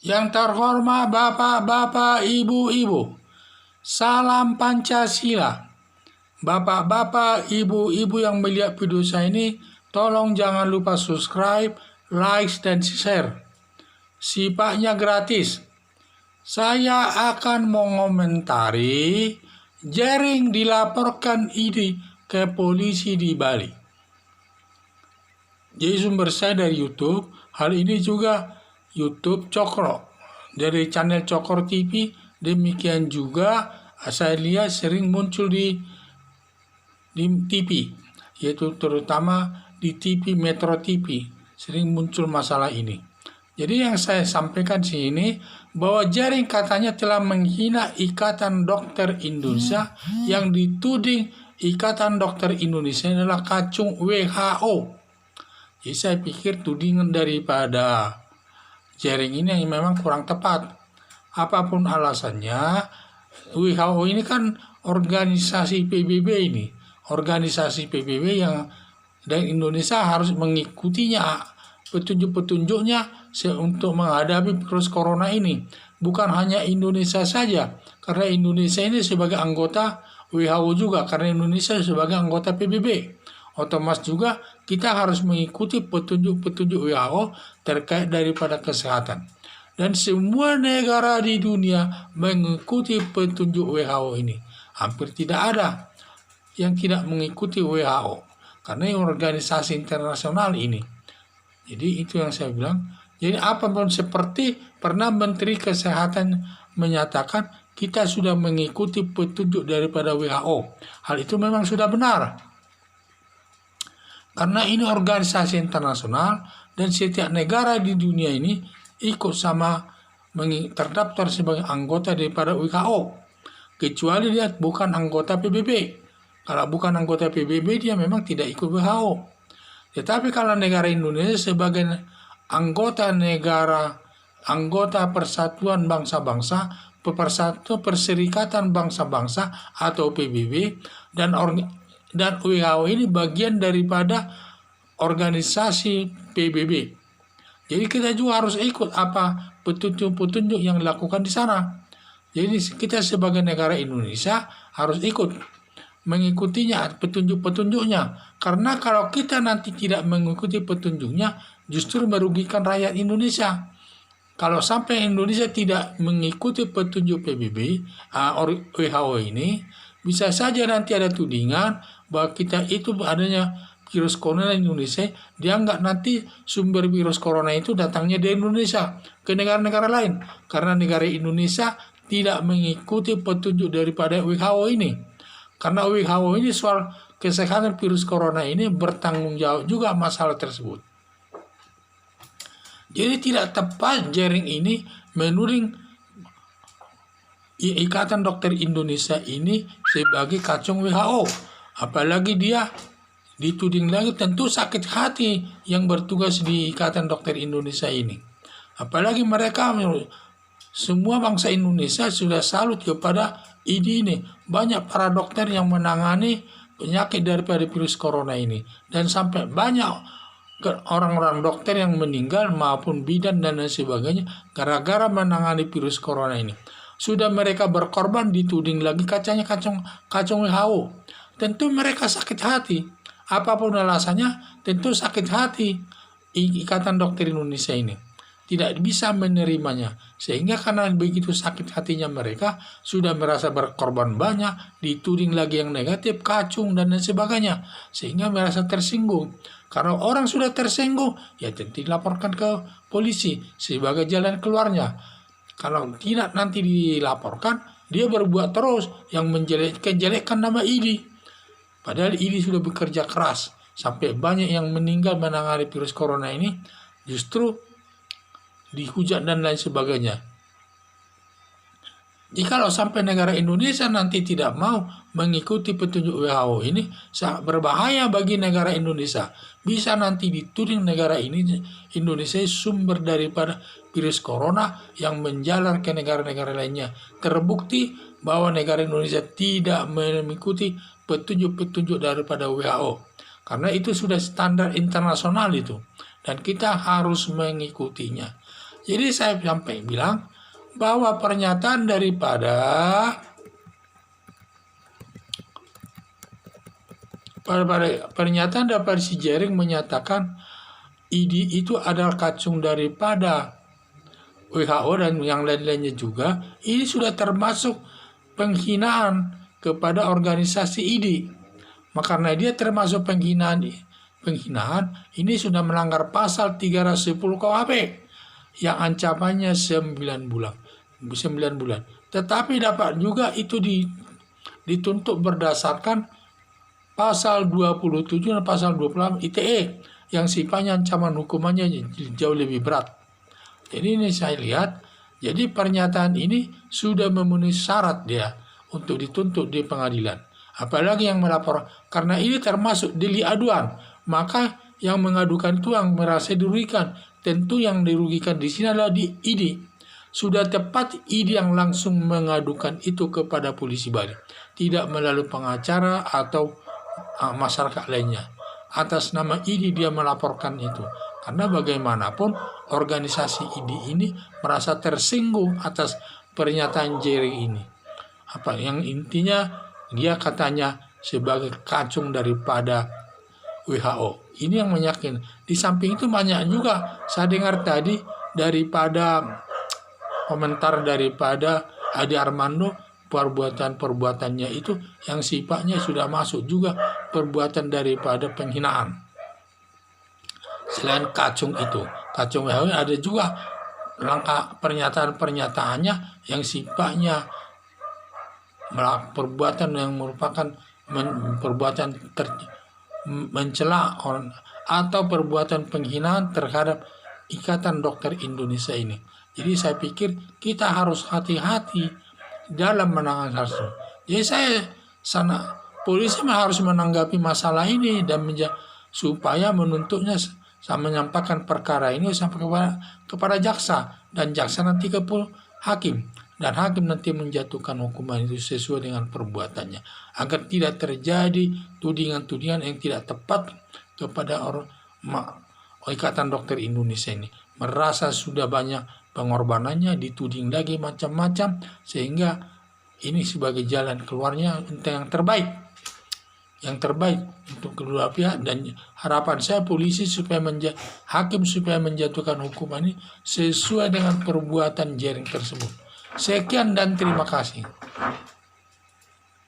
Yang terhormat Bapak-bapak, Ibu-ibu, salam Pancasila. Bapak-bapak, Ibu-ibu yang melihat video saya ini, tolong jangan lupa subscribe, like, dan share. Sifatnya gratis. Saya akan mengomentari Jering dilaporkan ID ke polisi di Bali. Jadi sumber saya dari YouTube. Hal ini juga YouTube Cokro, dari channel Cokro TV. Demikian juga saya lihat sering muncul di TV, yaitu terutama di TV Metro TV, sering muncul masalah ini. Jadi yang saya sampaikan di sini bahwa Jering katanya telah menghina Ikatan Dokter Indonesia, yang dituding Ikatan Dokter Indonesia adalah kacung WHO. Jadi saya pikir tudingan daripada Jering ini yang memang kurang tepat. Apapun alasannya, WHO ini kan organisasi PBB ini. Organisasi PBB yang dan Indonesia harus mengikutinya, petunjuk-petunjuknya untuk menghadapi virus corona ini. Bukan hanya Indonesia saja, karena Indonesia ini sebagai anggota WHO juga, karena Indonesia sebagai anggota PBB. Otomatis juga kita harus mengikuti petunjuk-petunjuk WHO terkait daripada kesehatan. Dan semua negara di dunia mengikuti petunjuk WHO ini. Hampir tidak ada yang tidak mengikuti WHO, karena organisasi internasional ini. Jadi itu yang saya bilang. Jadi apapun, seperti pernah Menteri Kesehatan menyatakan kita sudah mengikuti petunjuk daripada WHO. Hal itu memang sudah benar. Karena ini organisasi internasional dan setiap negara di dunia ini ikut sama terdaftar sebagai anggota daripada WHO. Kecuali dia bukan anggota PBB. Kalau bukan anggota PBB dia memang tidak ikut WHO. Tetapi kalau negara Indonesia sebagai anggota Persatuan Bangsa-Bangsa, Perserikatan Bangsa-Bangsa atau PBB, dan WHO ini bagian daripada organisasi PBB. Jadi kita juga harus ikut apa petunjuk-petunjuk yang dilakukan di sana. Jadi kita sebagai negara Indonesia harus ikut mengikutinya, petunjuk-petunjuknya. Karena kalau kita nanti tidak mengikuti petunjuknya, justru merugikan rakyat Indonesia. Kalau sampai Indonesia tidak mengikuti petunjuk PBB, WHO ini, bisa saja nanti ada tudingan bahwa kita itu adanya virus corona di Indonesia, dianggap nanti sumber virus corona itu datangnya dari Indonesia ke negara-negara lain. Karena negara Indonesia tidak mengikuti petunjuk daripada WHO ini. Karena WHO ini soal kesehatan virus corona ini bertanggung jawab juga masalah tersebut. Jadi tidak tepat Jering ini menuding Ikatan Dokter Indonesia ini sebagai kacung WHO. Apalagi dia dituding lagi, tentu sakit hati yang bertugas di Ikatan Dokter Indonesia ini. Apalagi mereka, semua bangsa Indonesia sudah salut kepada ID ini. Banyak para dokter yang menangani penyakit daripada virus corona ini. Dan sampai banyak orang-orang dokter yang meninggal maupun bidan dan lain sebagainya gara-gara menangani virus corona ini. Sudah mereka berkorban, dituding lagi kacung WHO. Tentu mereka sakit hati. Apapun alasannya, tentu sakit hati Ikatan Dokter Indonesia ini. Tidak bisa menerimanya. Sehingga karena begitu sakit hatinya mereka, sudah merasa berkorban banyak, dituding lagi yang negatif, kacung, dan lain sebagainya. Sehingga merasa tersinggung. Karena orang sudah tersinggung, ya tentu dilaporkan ke polisi sebagai jalan keluarnya. Kalau tidak nanti dilaporkan, dia berbuat terus yang menjelek-jelekkan nama ID. Padahal ID sudah bekerja keras. Sampai banyak yang meninggal menangani virus corona ini, justru dihujat dan lain sebagainya. Jikalau sampai negara Indonesia nanti tidak mau mengikuti petunjuk WHO ini, sangat berbahaya bagi negara Indonesia. Bisa nanti dituding negara ini, Indonesia sumber daripada virus corona yang menjalar ke negara-negara lainnya. Terbukti bahwa negara Indonesia tidak mengikuti petunjuk-petunjuk daripada WHO. Karena itu sudah standar internasional itu. Dan kita harus mengikutinya. Jadi saya sampai bilang bahwa pernyataan dari si Jering menyatakan ID itu adalah kacung daripada WHO dan yang lain-lainnya juga, ini sudah termasuk penghinaan kepada organisasi ID. Maka karena dia termasuk penghinaan, ini sudah melanggar pasal 310 KUHP yang ancamannya 9 bulan. Tetapi dapat juga itu dituntut berdasarkan pasal 27 dan pasal 26 ITE yang sifatnya ancaman hukumannya jauh lebih berat. Jadi ini saya lihat, jadi pernyataan ini sudah memenuhi syarat dia untuk dituntut di pengadilan. Apalagi yang melapor, karena ini termasuk delik aduan, maka yang mengadukan itu yang merasa dirugikan. Tentu yang dirugikan di sini adalah di ID. Sudah tepat ID yang langsung mengadukan itu kepada polisi Bali, tidak melalui pengacara atau masyarakat lainnya. Atas nama ID dia melaporkan itu. Karena bagaimanapun organisasi ID ini merasa tersinggung atas pernyataan Jerry ini. Apa yang intinya dia katanya sebagai kacung daripada WHO. Ini yang meyakinkan. Di samping itu banyak juga saya dengar tadi daripada komentar daripada Adi Armando, perbuatannya itu yang sifatnya sudah masuk juga perbuatan daripada penghinaan. Selain kacung itu, kacung WHO ada juga langkah pernyataan-pernyataannya yang sifatnya perbuatan yang merupakan perbuatan mencela atau perbuatan penghinaan terhadap Ikatan Dokter Indonesia ini. Jadi saya pikir kita harus hati-hati dalam menangani hal itu. Jadi polisi harus menanggapi masalah ini dan supaya menuntutnya, saya menyampaikan perkara ini sampai kepada jaksa, dan jaksa nanti ke hakim, dan hakim nanti menjatuhkan hukuman itu sesuai dengan perbuatannya, agar tidak terjadi tudingan-tudingan yang tidak tepat kepada Ikatan Dokter Indonesia ini. Merasa sudah banyak pengorbanannya, dituding lagi macam-macam, sehingga ini sebagai jalan keluarnya yang terbaik untuk kedua pihak. Dan harapan saya polisi hakim supaya menjatuhkan hukuman ini sesuai dengan perbuatan Jering tersebut. Sekian dan terima kasih.